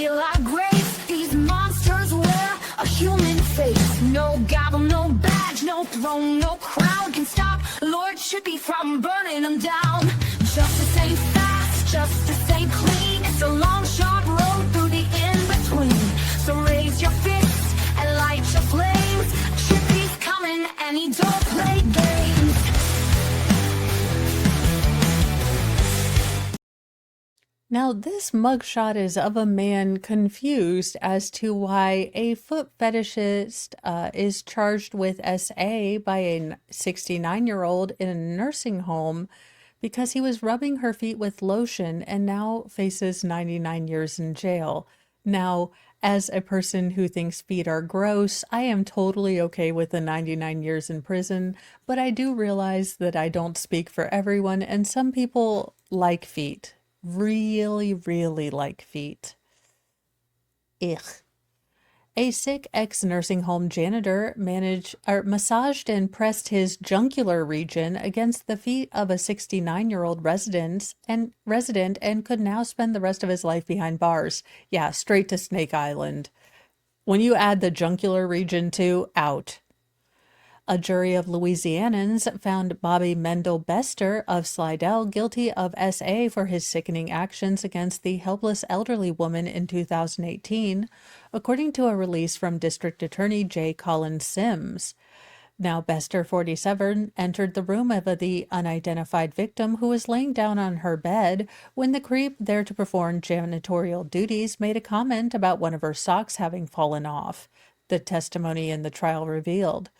feel like grace. These monsters wear a human face. No gavel, no badge, no throne, no crown can stop Lord Chippy from burning them down. Justice ain't fast, justice ain't clean. It's a long, sharp road through the in-between. So raise your fists and light your flames. Chippy's coming and he don't play games. Now, this mugshot is of a man confused as to why a foot fetishist is charged with SA by a 69-year-old in a nursing home because he was rubbing her feet with lotion and now faces 99 years in jail. Now, as a person who thinks feet are gross, I am totally okay with the 99 years in prison, but I do realize that I don't speak for everyone, and some people like feet. Really, really like feet. Ugh. A sick ex-nursing home janitor massaged and pressed his jungular region against the feet of a 69-year-old resident and could now spend the rest of his life behind bars. Yeah, straight to Snake Island. When you add the jungular region too, out. A jury of Louisianans found Bobby Mendel Bester of Slidell guilty of SA for his sickening actions against the helpless elderly woman in 2018, according to a release from District Attorney J. Colin Sims. Now, Bester, 47, entered the room of the unidentified victim who was laying down on her bed when the creep, there to perform janitorial duties, made a comment about one of her socks having fallen off, the testimony in the trial revealed.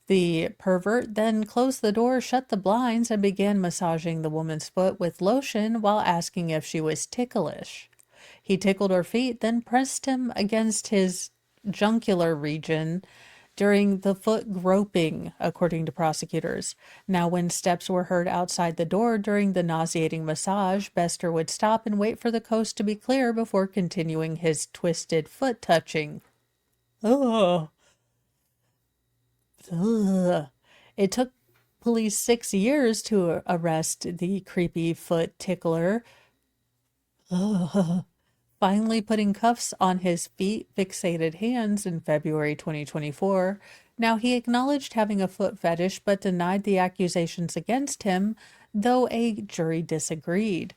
The pervert then closed the door, shut the blinds, and began massaging the woman's foot with lotion while asking if she was ticklish. He tickled her feet, then pressed him against his jungular region during the foot groping, according to prosecutors. Now, when steps were heard outside the door during the nauseating massage, Bester would stop and wait for the coast to be clear before continuing his twisted foot touching. Oh. Ugh. It took police 6 years to arrest the creepy foot tickler. Ugh. Finally putting cuffs on his feet fixated hands in February 2024. Now, he acknowledged having a foot fetish but denied the accusations against him, though a jury disagreed.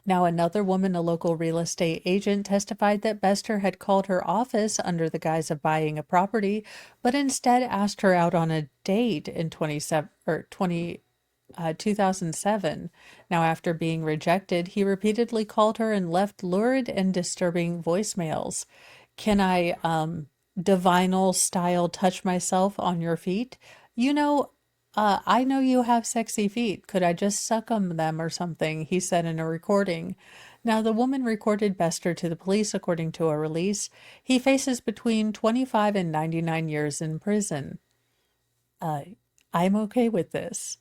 Now, another woman, a local real estate agent, testified that Bester had called her office under the guise of buying a property, but instead asked her out on a date in 2007. Now, after being rejected, he repeatedly called her and left lurid and disturbing voicemails. Can I, divinal style touch myself on your feet? I know you have sexy feet. Could I just suck on them or something? He said in a recording. Now, the woman recorded Bester to the police, according to a release. He faces between 25 and 99 years in prison. I'm okay with this.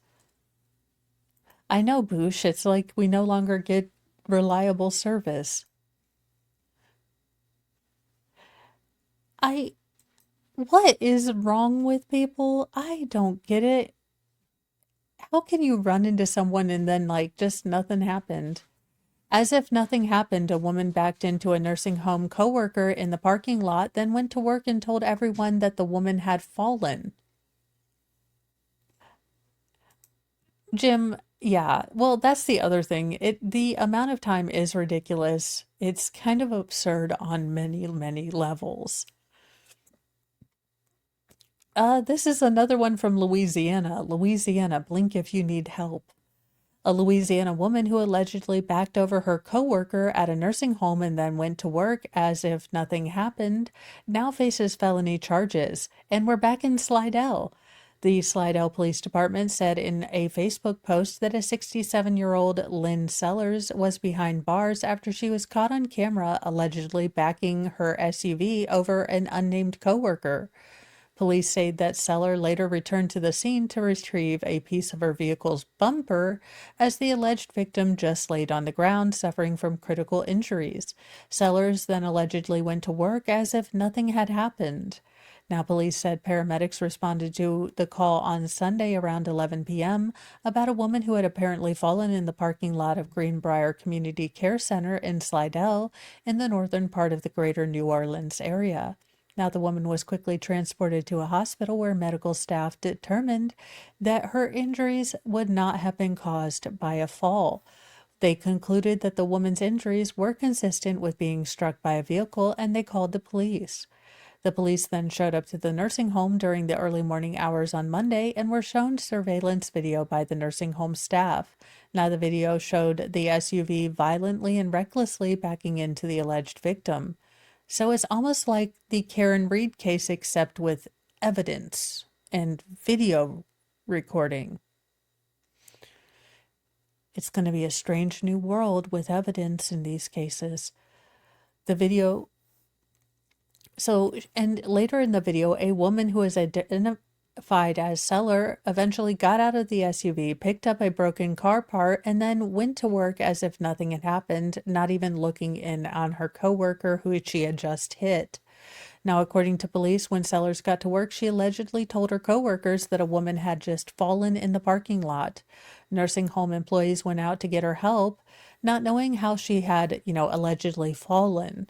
I know, Boosh. It's like we no longer get reliable service. What is wrong with people? I don't get it. How can you run into someone and then, just nothing happened? As if nothing happened, a woman backed into a nursing home coworker in the parking lot, then went to work and told everyone that the woman had fallen. Jim, yeah, well, that's the other thing. The amount of time is ridiculous. It's kind of absurd on many, many levels. This is another one from Louisiana. Louisiana, blink if you need help. A Louisiana woman who allegedly backed over her coworker at a nursing home and then went to work as if nothing happened now faces felony charges. And we're back in Slidell. The Slidell Police Department said in a Facebook post that a 67-year-old Lynn Sellers was behind bars after she was caught on camera allegedly backing her SUV over an unnamed coworker. Police say that Seller later returned to the scene to retrieve a piece of her vehicle's bumper as the alleged victim just laid on the ground suffering from critical injuries. Sellers then allegedly went to work as if nothing had happened. Now, police said paramedics responded to the call on Sunday around 11 p.m. about a woman who had apparently fallen in the parking lot of Greenbrier Community Care Center in Slidell in the northern part of the greater New Orleans area. Now, the woman was quickly transported to a hospital where medical staff determined that her injuries would not have been caused by a fall. They concluded that the woman's injuries were consistent with being struck by a vehicle, and they called the police. The police then showed up to the nursing home during the early morning hours on Monday and were shown surveillance video by the nursing home staff. Now, the video showed the SUV violently and recklessly backing into the alleged victim. So it's almost like the Karen Reed case, except with evidence and video recording. It's going to be a strange new world with evidence in these cases. The video. And later in the video, a woman who is identified as seller eventually got out of the SUV, picked up a broken car part, and then went to work as if nothing had happened, not even looking in on her coworker who she had just hit. Now, according to police, when Sellers got to work, she allegedly told her coworkers that a woman had just fallen in the parking lot. Nursing home employees went out to get her help, not knowing how she had, allegedly fallen.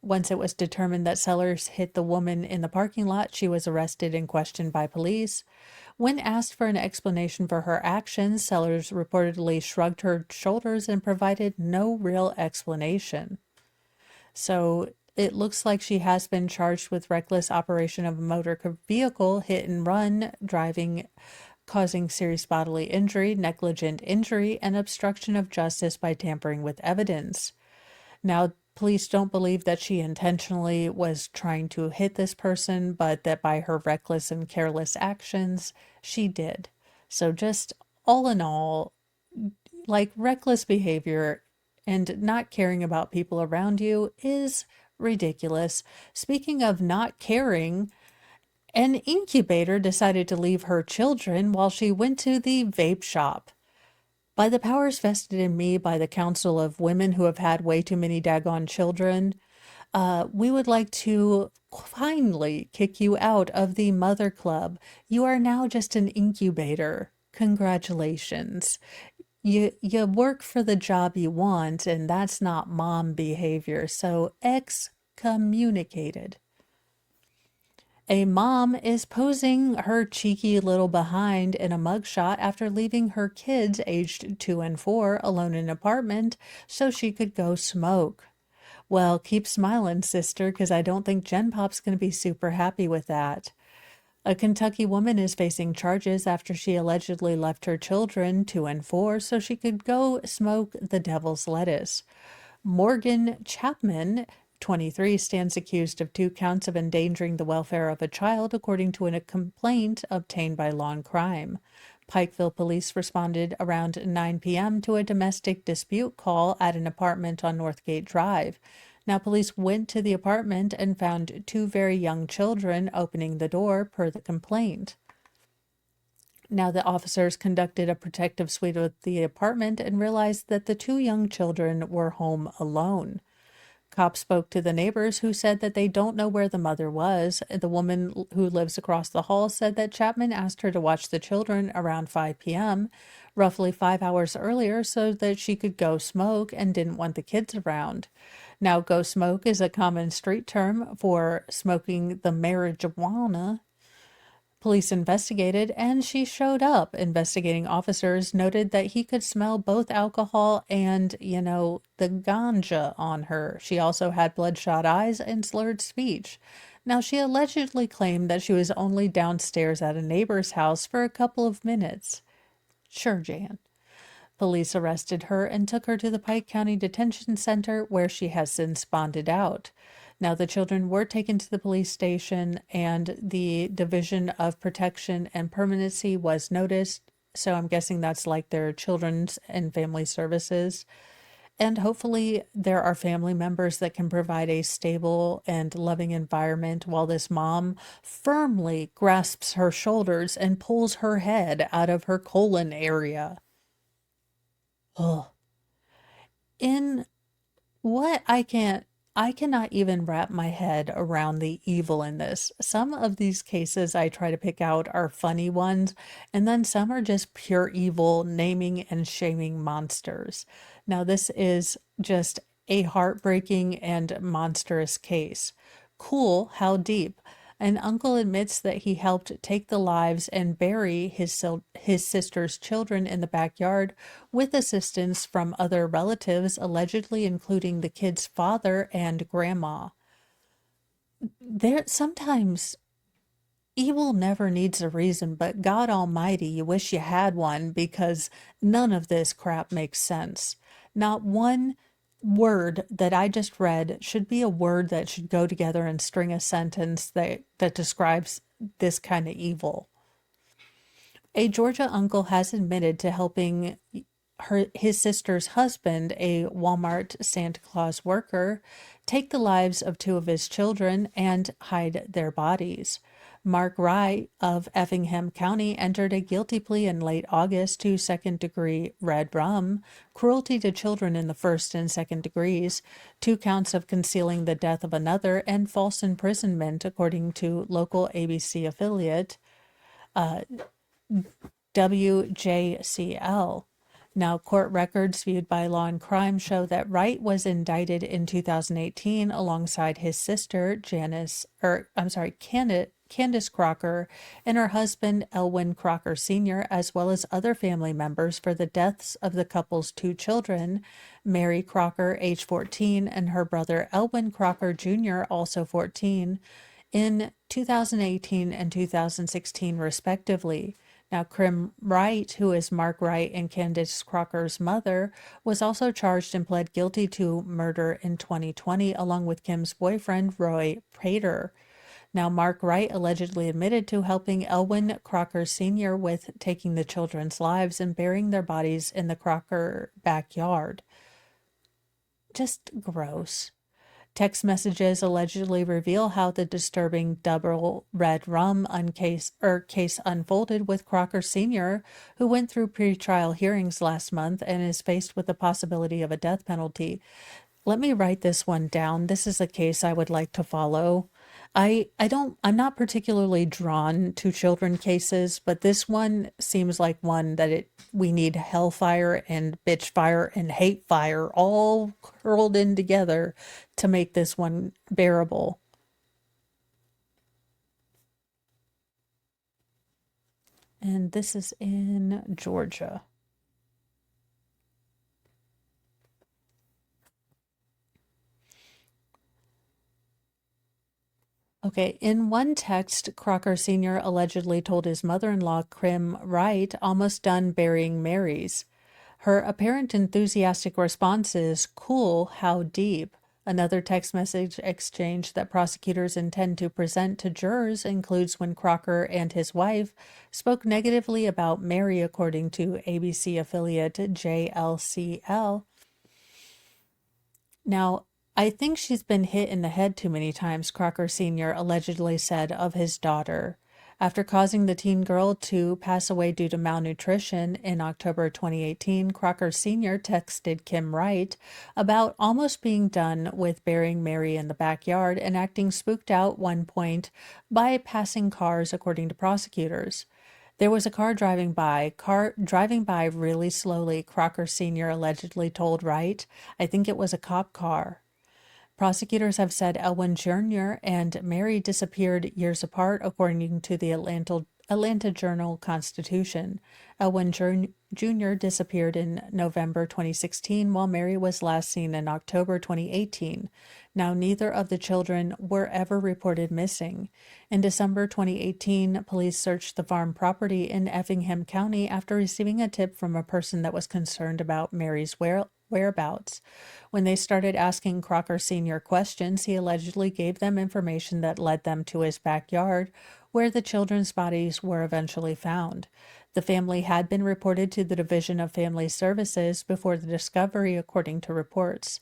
Once it was determined that Sellers hit the woman in the parking lot, she was arrested and questioned by police. When asked for an explanation for her actions, Sellers reportedly shrugged her shoulders and provided no real explanation. So it looks like she has been charged with reckless operation of a motor vehicle, hit and run, driving, causing serious bodily injury, negligent injury, and obstruction of justice by tampering with evidence. Now, police don't believe that she intentionally was trying to hit this person, but that by her reckless and careless actions, she did. So just all in all, like, reckless behavior and not caring about people around you is ridiculous. Speaking of not caring, an incubator decided to leave her children while she went to the vape shop. By the powers vested in me by the Council of Women who have had way too many daggone children, we would like to finally kick you out of the Mother Club. You are now just an incubator. Congratulations. You work for the job you want, and that's not mom behavior, so excommunicated. A mom is posing her cheeky little behind in a mugshot after leaving her kids aged 2 and 4 alone in an apartment so she could go smoke. Well, keep smiling, sister, because I don't think Gen Pop's going to be super happy with that. A Kentucky woman is facing charges after she allegedly left her children, 2 and 4, so she could go smoke the devil's lettuce. Morgan Chapman, 23, stands accused of 2 counts of endangering the welfare of a child, according to a complaint obtained by Lawn Crime. Pikeville police responded around 9 p.m. to a domestic dispute call at an apartment on Northgate Drive. Now, police went to the apartment and found 2 very young children opening the door per the complaint. Now, the officers conducted a protective sweep of the apartment and realized that the 2 young children were home alone. Cops spoke to the neighbors who said that they don't know where the mother was. The woman who lives across the hall said that Chapman asked her to watch the children around 5 p.m., roughly 5 hours earlier, so that she could go smoke and didn't want the kids around. Now, go smoke is a common street term for smoking the marijuana. Police investigated, and she showed up. Investigating officers noted that he could smell both alcohol and, the ganja on her. She also had bloodshot eyes and slurred speech. Now, she allegedly claimed that she was only downstairs at a neighbor's house for a couple of minutes. Sure, Jan. Police arrested her and took her to the Pike County Detention Center, where she has since bonded out. Now, the children were taken to the police station, and the Division of Protection and Permanency was noticed. So I'm guessing that's like their Children's and Family Services. And hopefully there are family members that can provide a stable and loving environment while this mom firmly grasps her shoulders and pulls her head out of her colon area. Oh, in what I can't, I cannot even wrap my head around the evil in this. Some of these cases I try to pick out are funny ones, and then some are just pure evil, naming and shaming monsters. Now, this is just a heartbreaking and monstrous case. Cool, how deep. An uncle admits that he helped take the lives and bury his sister's children in the backyard with assistance from other relatives, allegedly including the kid's father and grandma. There sometimes evil never needs a reason, but God Almighty, you wish you had one because none of this crap makes sense. Not one word that I just read should be a word that should go together and string a sentence that describes this kind of evil. A Georgia uncle has admitted to helping his sister's husband, a Walmart Santa Claus worker, take the lives of two of his children and hide their bodies. Mark Wright of Effingham County entered a guilty plea in late August to second-degree red rum, cruelty to children in the first and second degrees, 2 counts of concealing the death of another, and false imprisonment, according to local ABC affiliate WJCL. Now, court records viewed by Law and Crime show that Wright was indicted in 2018 alongside his sister, Candace Crocker, and her husband, Elwyn Crocker Sr., as well as other family members for the deaths of the couple's 2 children, Mary Crocker, age 14, and her brother, Elwyn Crocker Jr., also 14, in 2018 and 2016, respectively. Now, Krim Wright, who is Mark Wright and Candace Crocker's mother, was also charged and pled guilty to murder in 2020, along with Kim's boyfriend, Roy Prater. Now, Mark Wright allegedly admitted to helping Elwyn Crocker Sr. with taking the children's lives and burying their bodies in the Crocker backyard. Just gross. Text messages allegedly reveal how the disturbing double red rum case unfolded with Crocker Sr., who went through pretrial hearings last month and is faced with the possibility of a death penalty. Let me write this one down. This is a case I would like to follow. I'm not particularly drawn to children cases, but this one seems like one that we need hellfire and bitch fire and hate fire all curled in together to make this one bearable. And this is in Georgia. Okay, in one text, Crocker Sr. allegedly told his mother-in-law, Krim Wright, almost done burying Mary's. Her apparent enthusiastic response is, cool, how deep. Another text message exchange that prosecutors intend to present to jurors includes when Crocker and his wife spoke negatively about Mary, according to ABC affiliate JLCL. Now, I think she's been hit in the head too many times, Crocker Sr. allegedly said of his daughter. After causing the teen girl to pass away due to malnutrition in October 2018, Crocker Sr. texted Kim Wright about almost being done with burying Mary in the backyard and acting spooked out one point by passing cars, according to prosecutors. There was a car driving by really slowly, Crocker Sr. allegedly told Wright. I think it was a cop car. Prosecutors have said Elwyn Jr. and Mary disappeared years apart, according to the Atlanta Journal-Constitution. Elwyn Jr. disappeared in November 2016, while Mary was last seen in October 2018. Now, neither of the children were ever reported missing. In December 2018, police searched the farm property in Effingham County after receiving a tip from a person that was concerned about Mary's whereabouts. When they started asking Crocker Sr. questions, he allegedly gave them information that led them to his backyard, where the children's bodies were eventually found. The family had been reported to the Division of Family Services before the discovery, according to reports.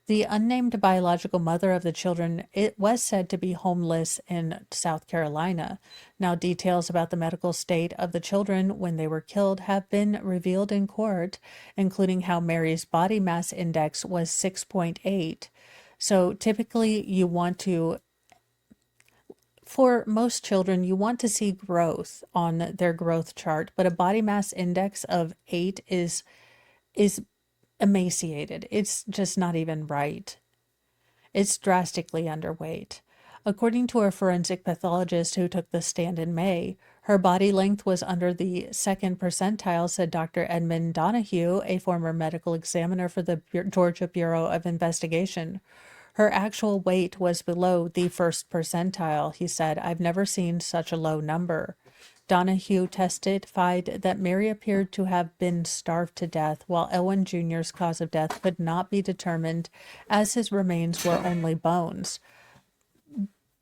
The unnamed biological mother of the children, it was said to be homeless in South Carolina. Now, details about the medical state of the children when they were killed have been revealed in court, including how Mary's body mass index was 6.8. So typically you want to, for most children, you want to see growth on their growth chart, but a body mass index of 8 is emaciated. It's just not even right. It's drastically underweight. According to a forensic pathologist who took the stand in May, her body length was under the second percentile, said Dr. Edmund Donahue, a former medical examiner for the Georgia Bureau of Investigation. Her actual weight was below the first percentile, he said. I've never seen such a low number. Donahue testified that Mary appeared to have been starved to death, while Elwin Jr.'s cause of death could not be determined as his remains were only bones.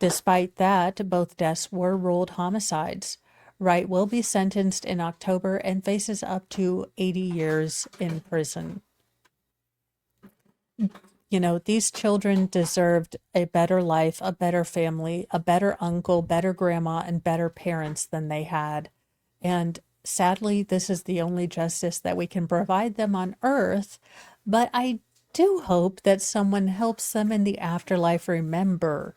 Despite that, both deaths were ruled homicides. Wright will be sentenced in October and faces up to 80 years in prison. You know, these children deserved a better life, a better family, a better uncle, better grandma, and better parents than they had. And sadly, this is the only justice that we can provide them on earth. But I do hope that someone helps them in the afterlife remember.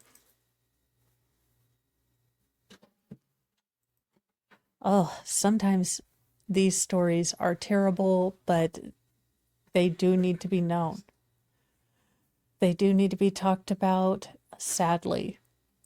Oh, sometimes these stories are terrible, but they do need to be known. They do need to be talked about, sadly.